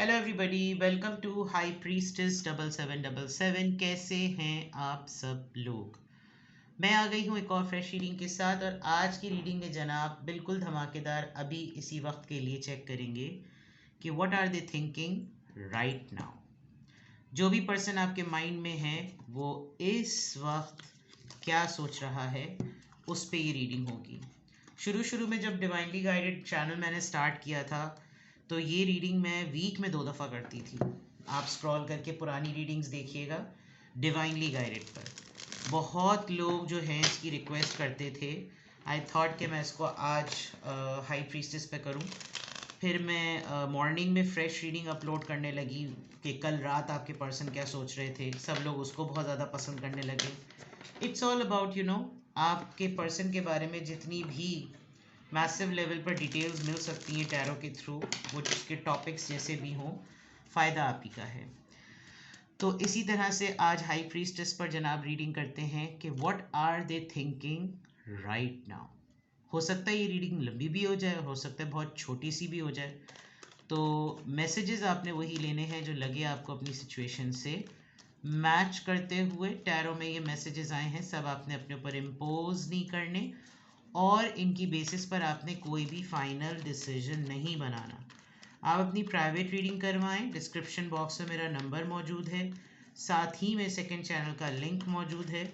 Hello everybody, welcome to High Priestess 7777। कैसे हैं आप सब लोग? मैं आ गई हूँ एक और फ्रेश रीडिंग के साथ। और आज की रीडिंग में जनाब बिल्कुल धमाकेदार अभी इसी वक्त के लिए चेक करेंगे कि what are they thinking right now. जो भी पर्सन आपके माइंड में है वो इस वक्त क्या सोच रहा है, उस पे ये रीडिंग होगी। शुरू शुरू में जब डिवाइनली गाइडेड चैनल मैंने स्टार्ट किया था तो ये रीडिंग मैं वीक में 2 दफ़ा करती थी। आप स्क्रॉल करके पुरानी रीडिंग्स देखिएगा डिवाइनली गाइडेड पर। बहुत लोग जो हैं इसकी रिक्वेस्ट करते थे। आई थॉट कि मैं इसको आज हाई प्रीस्टेस पे करूं। फिर मैं मॉर्निंग में फ्रेश रीडिंग अपलोड करने लगी कि कल रात आपके पर्सन क्या सोच रहे थे। सब लोग उसको बहुत ज़्यादा पसंद करने लगे। इट्स ऑल अबाउट आपके पर्सन के बारे में जितनी भी मैसिव लेवल पर डिटेल्स मिल सकती हैं टैरो के थ्रू, वो उसके टॉपिक्स जैसे भी हों, फ़ायदा आप ही का है। तो इसी तरह से आज हाई प्रीस्टेस पर जनाब रीडिंग करते हैं कि what are they thinking right now. हो सकता है ये रीडिंग लंबी भी हो जाए, हो सकता है बहुत छोटी सी भी हो जाए। तो मैसेजेस आपने वही लेने हैं जो लगे आपको अपनी सिचुएशन से मैच करते हुए। टैरो में ये मैसेजेस आए हैं, सब आपने अपने ऊपर इम्पोज नहीं करने और इनकी बेसिस पर आपने कोई भी फाइनल डिसीजन नहीं बनाना। आप अपनी प्राइवेट रीडिंग करवाएं। डिस्क्रिप्शन बॉक्स में मेरा नंबर मौजूद है, साथ ही में सेकंड चैनल का लिंक मौजूद है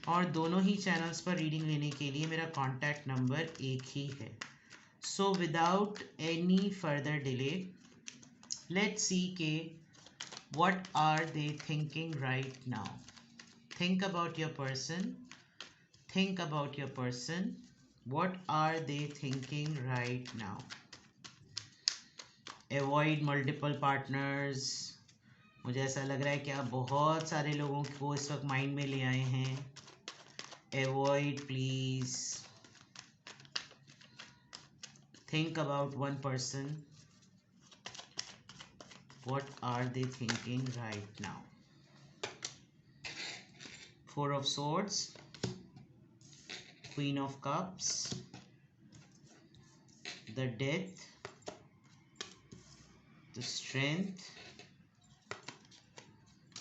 और दोनों ही चैनल्स पर रीडिंग लेने के लिए मेरा कॉन्टैक्ट नंबर एक ही है। So without any further delay let's see के what are they thinking right now. Think about your person. Think about your person. What are they thinking right now? Avoid multiple partners. मुझे ऐसा लग रहा है कि आप बहुत सारे लोगों को इस वक्त माइंड में ले आए हैं। Avoid please. Think about one person. What are they thinking right now? Four of Swords, Queen of Cups, the Death, the Strength,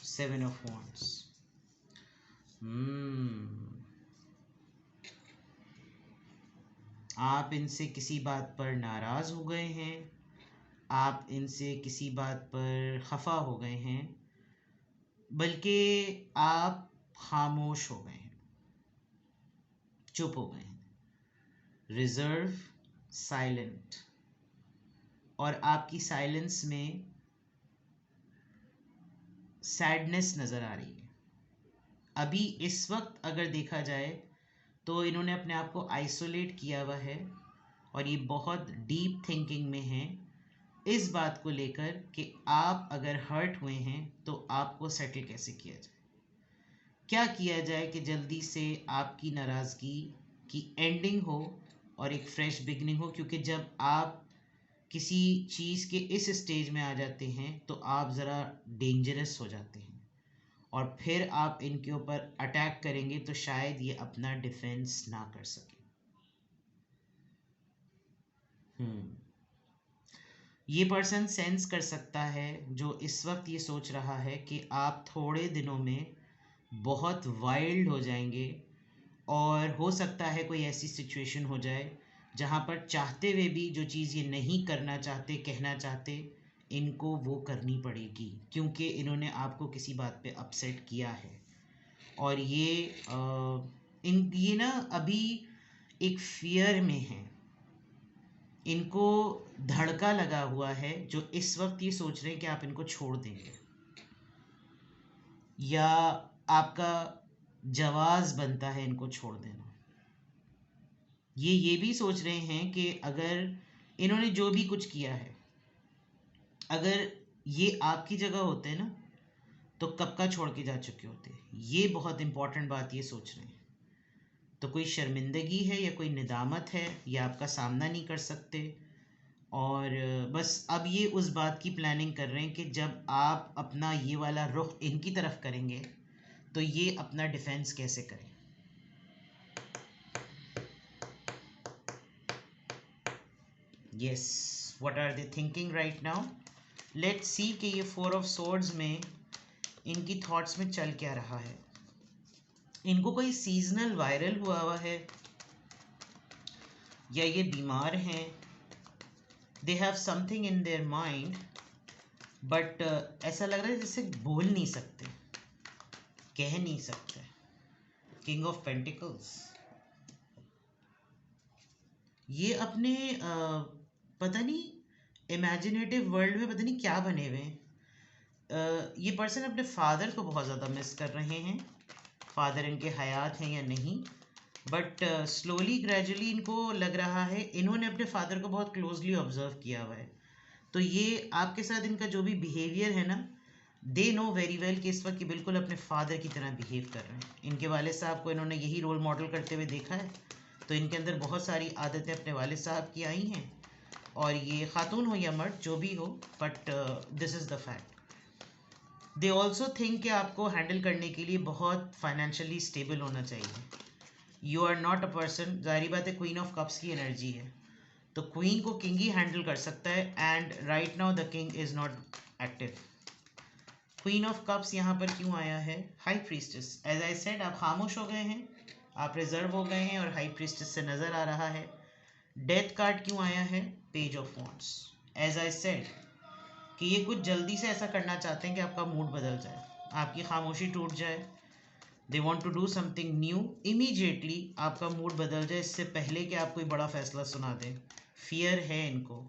Seven of Wands. आप इनसे किसी बात पर नाराज़ हो गए हैं, आप इनसे किसी बात पर खफा हो गए हैं, बल्कि आप खामोश हो गए हैं, चुप हो गए हैं, रिजर्व, साइलेंट। और आपकी साइलेंस में सैडनेस नज़र आ रही है। अभी इस वक्त अगर देखा जाए तो इन्होंने अपने आप को आइसोलेट किया हुआ है और ये बहुत डीप थिंकिंग में हैं इस बात को लेकर कि आप अगर हर्ट हुए हैं तो आपको सेटल कैसे किया जाए, क्या किया जाए कि जल्दी से आपकी नाराज़गी की एंडिंग हो और एक फ्रेश बिगनिंग हो। क्योंकि जब आप किसी चीज़ के इस स्टेज में आ जाते हैं तो आप ज़रा डेंजरस हो जाते हैं और फिर आप इनके ऊपर अटैक करेंगे तो शायद ये अपना डिफेंस ना कर सके। ये पर्सन सेंस कर सकता है जो इस वक्त ये सोच रहा है कि आप थोड़े दिनों में बहुत वाइल्ड हो जाएंगे और हो सकता है कोई ऐसी सिचुएशन हो जाए जहाँ पर चाहते हुए भी जो चीज़ ये नहीं करना चाहते, कहना चाहते, इनको वो करनी पड़ेगी क्योंकि इन्होंने आपको किसी बात पे अपसेट किया है। और ये ना अभी एक फियर में है, इनको धड़का लगा हुआ है जो इस वक्त ये सोच रहे हैं कि आप इनको छोड़ देंगे या आपका जवाज़ बनता है इनको छोड़ देना। ये भी सोच रहे हैं कि अगर इन्होंने जो भी कुछ किया है, अगर ये आपकी जगह होते ना तो कब का छोड़ के जा चुके होते। ये बहुत इम्पोर्टेंट बात ये सोच रहे हैं। तो कोई शर्मिंदगी है या कोई निदामत है या आपका सामना नहीं कर सकते और बस अब ये उस बात की प्लानिंग कर रहे हैं कि जब आप अपना ये वाला रुख इनकी तरफ करेंगे तो ये अपना डिफेंस कैसे करें। Yes, what are they thinking right now. Let's see कि ये 4 ऑफ सोर्ड्स में इनकी थॉट्स में चल क्या रहा है। इनको कोई सीजनल वायरल हुआ है या ये बीमार हैं। They have something in their mind but ऐसा लग रहा है जैसे बोल नहीं सकते, कह नहीं सकते। किंग ऑफ पेंटिकल्स, ये अपने पता नहीं इमेजिनेटिव वर्ल्ड में पता नहीं क्या बने हुए हैं। ये पर्सन अपने फादर को बहुत ज़्यादा मिस कर रहे हैं। फादर इनके हयात हैं या नहीं, बट स्लोली ग्रेजुअली इनको लग रहा है, इन्होंने अपने फादर को बहुत क्लोजली ऑब्जर्व किया हुआ है। तो ये आपके साथ इनका जो भी बिहेवियर है ना, दे नो वेरी वेल कि इस वक्त ये बिल्कुल अपने फादर की तरह बिहेव कर रहे हैं। इनके वालिद साहब को इन्होंने यही रोल मॉडल करते हुए देखा है, तो इनके अंदर बहुत सारी आदतें अपने वालिद साहब की आई हैं। और ये खातून हो या मर्द जो भी हो, but this is the fact. They also think कि आपको हैंडल करने के लिए बहुत फाइनेंशियली स्टेबल होना चाहिए। You are not a person, जाहिर बात है क्वीन ऑफ कप्स की एनर्जी है, तो क्वीन को किंग ही हैंडल कर सकता है। And right now the king is not active. Queen of Cups यहाँ पर क्यों आया है? High Priestess. As I said, आप खामोश हो गए हैं, आप रिजर्व हो गए हैं और हाई प्रीस्टेस से नज़र आ रहा है। डेथ कार्ड क्यों आया है? Page of Wands. As I said कि ये कुछ जल्दी से ऐसा करना चाहते हैं कि आपका मूड बदल जाए, आपकी खामोशी टूट जाए। They want to do something new immediately, आपका मूड बदल जाए इससे पहले कि आप कोई बड़ा फैसला सुना दें। फियर है इनको।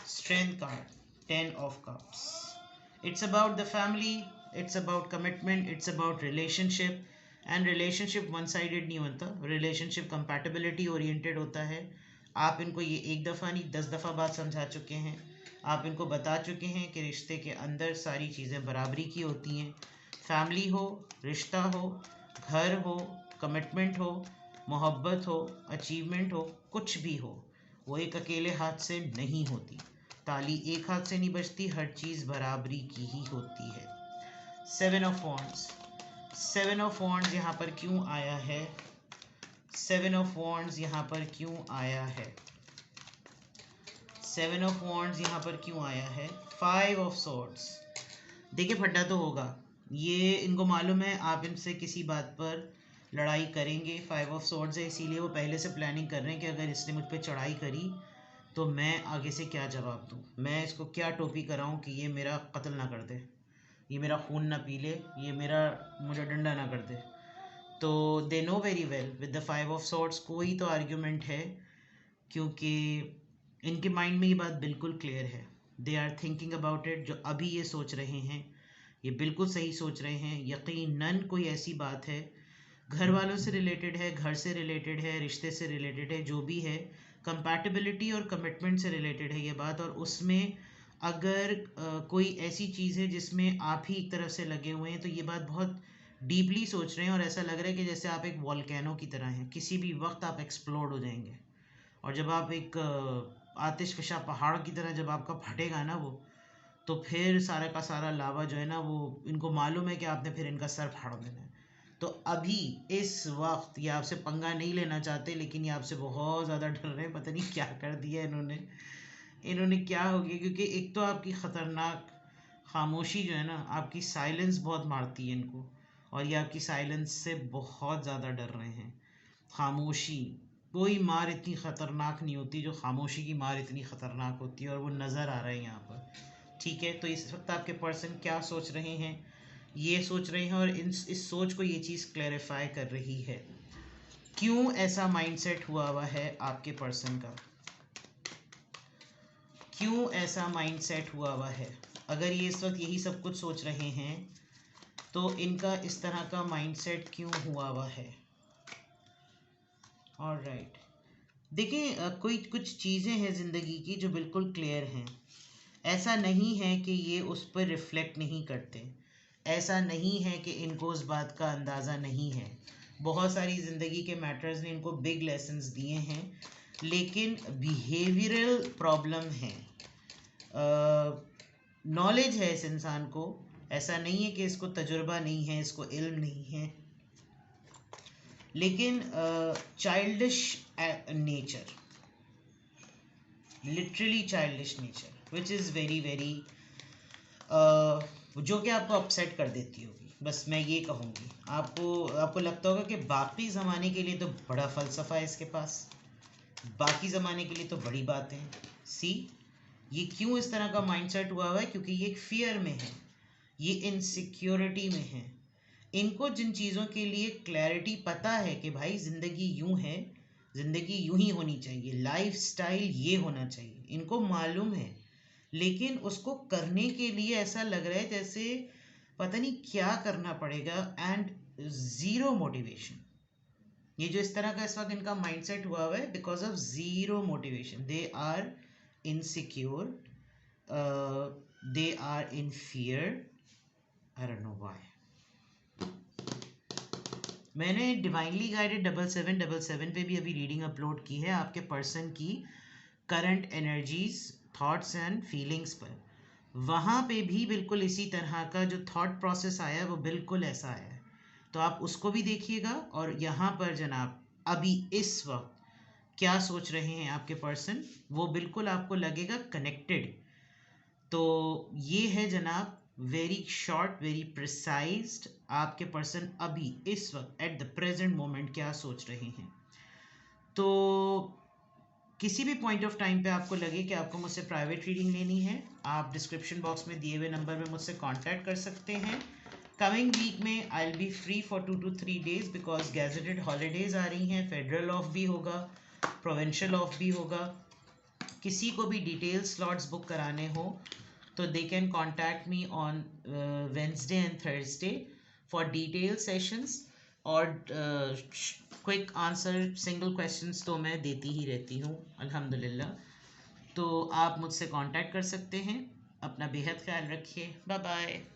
Strength card, 10 of cups. It's about the family, it's about commitment, it's about relationship. And relationship one sided नहीं होता, रिलेशनशिप कंपैटिबिलिटी ओरिएंटेड होता है। आप इनको ये एक दफ़ा नहीं 10 दफ़ा बात समझा चुके हैं। आप इनको बता चुके हैं कि रिश्ते के अंदर सारी चीज़ें बराबरी की होती हैं। फैमिली हो, रिश्ता हो, घर हो, कमिटमेंट हो, मोहब्बत हो, अचीवमेंट हो, कुछ भी हो, वो एक अकेले हाथ से नहीं होती। ताली एक हाथ से नहीं बजती, हर चीज़ बराबरी की ही होती है। 7 ऑफ वॉन्ड्स। 7 ऑफ वॉन्ड्स यहाँ पर क्यों आया है? 7 ऑफ वॉन्ड्स यहाँ पर क्यों आया है? 7 ऑफ वॉन्ड्स यहाँ पर क्यों आया है? 5 ऑफ सॉर्ड्स। देखिए फटा तो होगा, ये इनको मालूम है आप इनसे किसी बात पर लड़ाई करेंगे। 5 ऑफ सॉर्ड्स है, इसीलिए वो पहले से प्लानिंग कर रहे हैं कि अगर इसने मुझ पर चढ़ाई करी तो मैं आगे से क्या जवाब दूँ, मैं इसको क्या टोपी कराऊँ कि ये मेरा कत्ल ना कर दे, ये मेरा खून ना पी ले, ये मुझे डंडा ना कर दे। तो they know very well with the 5 of swords कोई तो आर्ग्यूमेंट है, क्योंकि इनके माइंड में ये बात बिल्कुल क्लियर है। They are thinking about it. जो अभी ये सोच रहे हैं ये बिल्कुल सही सोच रहे हैं। यकीनन कोई ऐसी बात है, घर वालों से रिलेटेड है, घर से रिलेटेड है, रिश्ते से रिलेटेड है, जो भी है, कंपैटिबिलिटी और कमिटमेंट से रिलेटेड है ये बात। और उसमें अगर कोई ऐसी चीज़ है जिसमें आप ही एक तरफ से लगे हुए हैं, तो ये बात बहुत डीपली सोच रहे हैं। और ऐसा लग रहा है कि जैसे आप एक वॉल्केनो की तरह हैं, किसी भी वक्त आप एक्सप्लोड हो जाएंगे। और जब आप एक आतिशफशा पहाड़ की तरह जब आपका फटेगा ना वो, तो फिर सारा का सारा लावा जो है ना, वो इनको मालूम है कि आपने फिर इनका सर फाड़ देना है। तो अभी इस वक्त ये आपसे पंगा नहीं लेना चाहते, लेकिन ये आपसे बहुत ज़्यादा डर रहे हैं। पता नहीं क्या कर दिया इन्होंने क्या हो गया। क्योंकि एक तो आपकी ख़तरनाक खामोशी जो है ना, आपकी साइलेंस बहुत मारती है इनको, और ये आपकी साइलेंस से बहुत ज़्यादा डर रहे हैं। खामोशी, कोई मार इतनी ख़तरनाक नहीं होती जो खामोशी की मार इतनी ख़तरनाक होती है, और वो नज़र आ रहा है यहाँ पर। ठीक है, तो इस वक्त आपके पर्सन क्या सोच रहे हैं, ये सोच रहे हैं, और इस सोच को ये चीज़ क्लैरिफाई कर रही है क्यों ऐसा माइंडसेट हुआ है आपके पर्सन का, क्यों ऐसा माइंडसेट हुआ है। अगर ये इस वक्त यही सब कुछ सोच रहे हैं तो इनका इस तरह का माइंडसेट क्यों हुआ है। ऑलराइट, देखिए कोई कुछ चीज़ें हैं ज़िंदगी की जो बिल्कुल क्लियर हैं। ऐसा नहीं है कि ये उस पर रिफ्लेक्ट नहीं करते, ऐसा नहीं है कि इनको उस बात का अंदाज़ा नहीं है। बहुत सारी ज़िंदगी के मैटर्स ने इनको बिग लेसन्स दिए हैं, लेकिन बिहेवियरल प्रॉब्लम है। नॉलेज है इस इंसान को, ऐसा नहीं है कि इसको तजुर्बा नहीं है, इसको इल्म नहीं है, लेकिन childish nature, literally childish nature, which is very very जो कि आपको अपसेट कर देती होगी, बस मैं ये कहूँगी। आपको लगता होगा कि बाकी ज़माने के लिए तो बड़ा फ़लसफ़ा है इसके पास, बाकी ज़माने के लिए तो बड़ी बातें हैं। सी, ये क्यों इस तरह का माइंडसेट हुआ है? क्योंकि ये फियर में है, ये इनसिक्योरिटी में है। इनको जिन चीज़ों के लिए क्लैरिटी पता है कि भाई ज़िंदगी यूं है, ज़िंदगी यूं ही होनी चाहिए, लाइफ स्टाइल ये होना चाहिए, इनको मालूम है, लेकिन उसको करने के लिए ऐसा लग रहा है जैसे पता नहीं क्या करना पड़ेगा, एंड ज़ीरो मोटिवेशन। ये जो इस तरह का इस वक्त इनका माइंडसेट हुआ है, because of zero motivation, they are insecure, they are in fear, I don't know why. मैंने डिवाइनली गाइडेड 7777 पे भी अभी रीडिंग अपलोड की है आपके पर्सन की current energies, thoughts and feelings पर। वहाँ पे भी बिल्कुल इसी तरह का जो थॉट प्रोसेस आया है वो बिल्कुल ऐसा आया है, तो आप उसको भी देखिएगा। और यहाँ पर जनाब अभी इस वक्त क्या सोच रहे हैं आपके पर्सन, वो बिल्कुल आपको लगेगा कनेक्टेड। तो ये है जनाब, वेरी शॉर्ट, वेरी प्रिसाइज्ड, आपके पर्सन अभी इस वक्त एट द प्रेजेंट मोमेंट क्या सोच रहे हैं। तो किसी भी पॉइंट ऑफ टाइम पे आपको लगे कि आपको मुझसे प्राइवेट रीडिंग लेनी है, आप डिस्क्रिप्शन बॉक्स में दिए हुए नंबर में मुझसे कांटेक्ट कर सकते हैं। कमिंग वीक में I will be free for 2 to 3 days because gazetted holidays आ रही हैं, फेडरल ऑफ भी होगा, प्रोविंशियल ऑफ भी होगा। किसी को भी डिटेल स्लॉट्स बुक कराने हो तो they can contact me on Wednesday and Thursday for detail sessions, और क्विक आंसर सिंगल क्वेश्चंस तो मैं देती ही रहती हूँ अल्हम्दुलिल्लाह। तो आप मुझसे कांटेक्ट कर सकते हैं। अपना बेहद ख्याल रखिए। Bye bye.